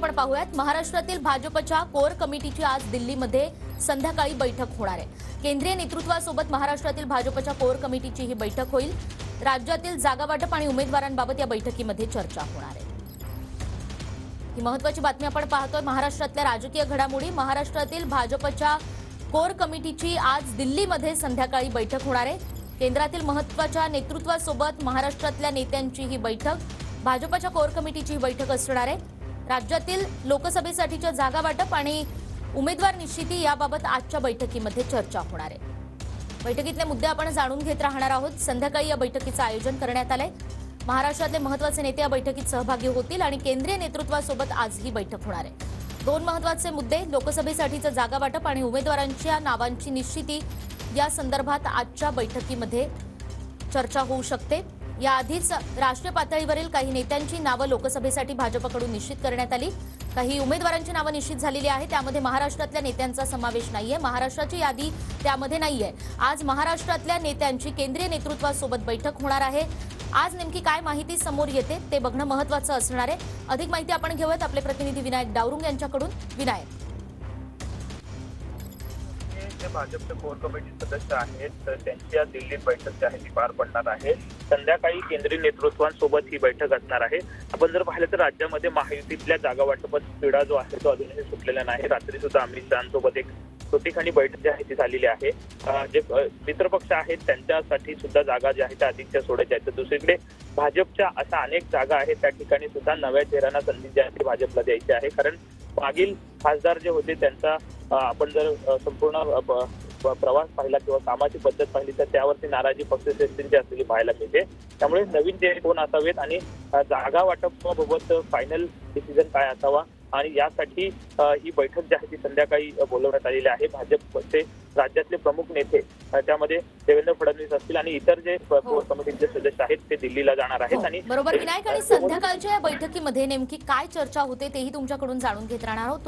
आपण पाहूयात। महाराष्ट्रातील भाजपच्या कोर कमिटीची आज दिल्लीमध्ये संध्याकाळी बैठक होणार आहे। केंद्रीय नेतृत्वासोबत महाराष्ट्रातील भाजपच्या कोर कमिटीची ही बैठक होईल। राज्यातील जागा वाटप आणि उमेदवारांबाबत या बैठकीमध्ये चर्चा होणार आहे। ही महत्त्वाची बातमी आपण पाहतोय। महाराष्ट्रातल्या राजकीय घडामोडी। महाराष्ट्रातील भाजपच्या कोर कमिटीची आज दिल्लीमध्ये संध्याकाळी बैठक होणार आहे। केंद्रातील महत्त्वाच्या नेतृत्वासोबत महाराष्ट्रातल्या नेत्यांची ही बैठक, भाजपच्या कोर कमिटीची ही बैठक असणार आहे। राज्यातील लोकसभेसाठीच्या जागा वाटप आणि उमेदवार निश्चिती याबाबत आजच्या बैठकीमध्ये चर्चा होणार आहे। बैठकीतले मुद्दे आपण जाणून घेत राहणार आहोत। संध्याकाळी या बैठकीचं आयोजन करण्यात आलंय। महाराष्ट्रातले महत्त्वाचे नेते या बैठकीत सहभागी होतील आणि केंद्रीय नेतृत्वासोबत आज ही बैठक होणार आहे। दोन महत्त्वाचे मुद्दे, लोकसभेसाठीचं जागा वाटप आणि उमेदवारांच्या नावांची निश्चिती या संदर्भात आजच्या बैठकीमध्ये चर्चा होऊ शकते। याआधीच राष्ट्रीय पातळीवरील काही नेत्यांची नावं लोकसभेसाठी भाजपकडून निश्चित करण्यात आली। काही उमेदवारांची नावं निश्चित झालेली आहेत। त्यामध्ये महाराष्ट्रातल्या नेत्यांचा समावेश नाहीये। महाराष्ट्राची यादी त्यामध्ये नाहीये। आज महाराष्ट्रातल्या नेत्यांची केंद्रीय नेतृत्वासोबत बैठक होणार आहे। आज नेमकी काय माहिती समोर येते ते बघणं महत्त्वाचं असणार आहे। अधिक माहिती आपण घेऊयात आपले प्रतिनिधी विनायक डावरुंग यांच्याकडून। विनायक, जे भाजपचे कोर कमिटी सदस्य आहेत तर त्यांची आज दिल्लीत बैठक जी आहे ती पार पडणार आहे। संध्याकाळी केंद्रीय नेतृत्वांसोबत ही बैठक असणार आहे। आपण जर पाहिलं तर राज्यामध्ये महायुतीतल्या जागा वाटपाचा पिढा जो आहे तो अजूनही सुटलेला नाही। रात्री सुद्धा अमित शहांसोबत एक छोटीखानी बैठक जी आहे ती झालेली आहे। जे मित्रपक्ष आहेत त्यांच्यासाठी सुद्धा जागा ज्या आहेत त्या अधिकच्या सोडायच्या आहेत। तर दुसरीकडे भाजपच्या अशा अनेक जागा आहेत त्या ठिकाणी सुद्धा नव्या चेहऱ्यांना संधी जी आहे ती भाजपला द्यायची आहे। कारण मागील खासदार जे होते त्यांचा आपण जर संपूर्ण प्रवास पाहिला किंवा कामाची पद्धत पाहिली तर त्यावरती नाराजी पक्षश्रेष्ठींची असलेली पाहायला मिळते। त्यामुळे नवीन चेहरे कोण असावेत आणि जागा वाटपाबाबत फायनल डिसिजन काय असावा आणि यासाठी ही बैठक जी आहे ती संध्याकाळी बोलवण्यात आलेली आहे। भाजपचे राज्यातले प्रमुख नेते त्यामध्ये देवेंद्र फडणवीस असतील आणि इतर जे कोर कमिटीचे सदस्य आहेत ते दिल्लीला जाणार आहेत। आणि बरोबर विनायक, आणि संध्याकाळच्या या बैठकीमध्ये नेमकी काय चर्चा होते तेही तुमच्याकडून जाणून घेत राहणार आहोत।